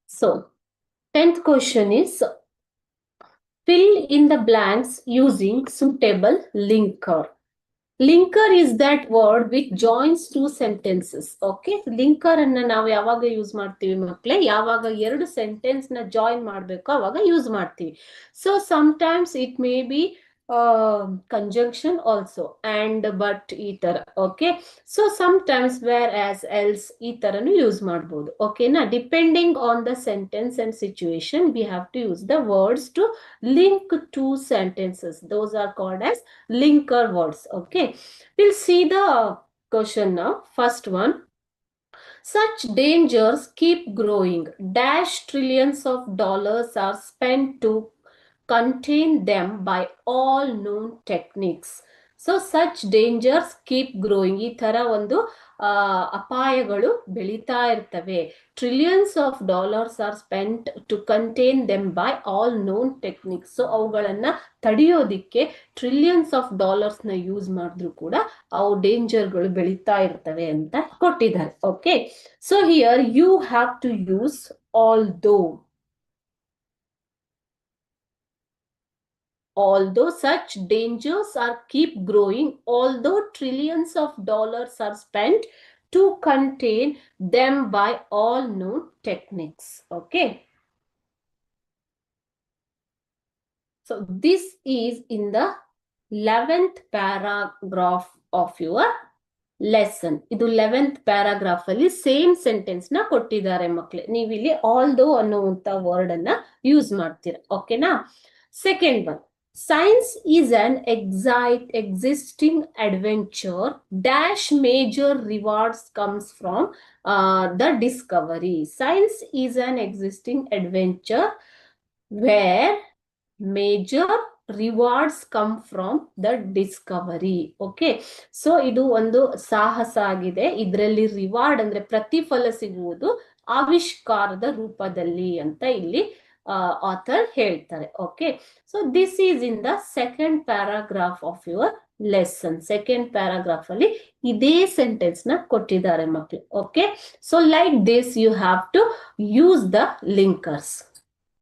So, 10th question is fill in the blanks using suitable linker. Linker is that word which joins two sentences. Okay, linker ಅನ್ನ ನಾವು ಯಾವಾಗ use ಮಾಡ್ತೀವಿ ಮಕ್ಕಳೇ? ಯಾವಾಗ ಎರಡು sentence ನ ಜಾಯಿನ್ ಮಾಡಬೇಕು ಅವಾಗ ಯೂಸ್ ಮಾಡ್ತೀವಿ. So sometimes it may be conjunction also and but ಈ ತರ. Okay, so sometimes whereas else ಈ ತರನು ಯೂಸ್ ಮಾಡಬಹುದು. Okay ನಾ, depending on the sentence and situation we have to use the words to link two sentences. Those are called as linker words. Okay, we'll see the question now. First one, such dangers keep growing. Dash trillions of dollars are spent to contain them by all known techniques. So such dangers keep growing. ಈ ತರ ಒಂದು ಅಪಾಯಗಳು ಬೆಳೀತಾ ಇರ್ತವೆ. Trillions of dollars are spent to contain them by all known techniques. So ಅವುಗಳನ್ನ ತಡೆಯೋದಿಕ್ಕೆ trillions of dollars ನ use ಮಾಡಿದ್ರು ಕೂಡ ಅವು ಡೇಂಜರ್ಗಳು ಬೆಳೀತಾ ಇರ್ತವೆ ಅಂತ ಕೊಟ್ಟಿದ್ದಾರೆ. Okay, so here you have to use although such dangers are keep growing, although trillions of dollars are spent to contain them by all known techniques. Okay, so this is in the 11th paragraph of your lesson. ಇದು 11th paragraph ಅಲ್ಲಿ same sentence ನ ಕೊಟ್ಟಿದ್ದಾರೆ ಮಕ್ಕಳೇ. ನೀವು ಇಲ್ಲಿ although ಅನ್ನುವಂತ word ಅನ್ನ use ಮಾಡ್ತೀರಾ. ಓಕೆನಾ? Second one, science is an existing adventure. Dash major rewards comes from the discovery. Science is an existing adventure where major rewards come from the Discovery. Okay, so ಇದು ಒಂದು ಸಾಹಸ ಆಗಿದೆ. ಇದರಲ್ಲಿ reward ಅಂದ್ರೆ ಪ್ರತಿಫಲ ಸಿಗುವುದು ಆವಿಷ್ಕಾರದ ರೂಪದಲ್ಲಿ ಅಂತ ಇಲ್ಲಿ ಆಥರ್ ಹೇಳ್ತಾರೆ. Okay, so this is in the second paragraph of your lesson. Second paragraph ಅಲ್ಲಿ ಇದೇ ಸೆಂಟೆನ್ಸ್ ನ ಕೊಟ್ಟಿದ್ದಾರೆ ಮಕ್ಕಳು. Okay, so like this you have to use the linkers.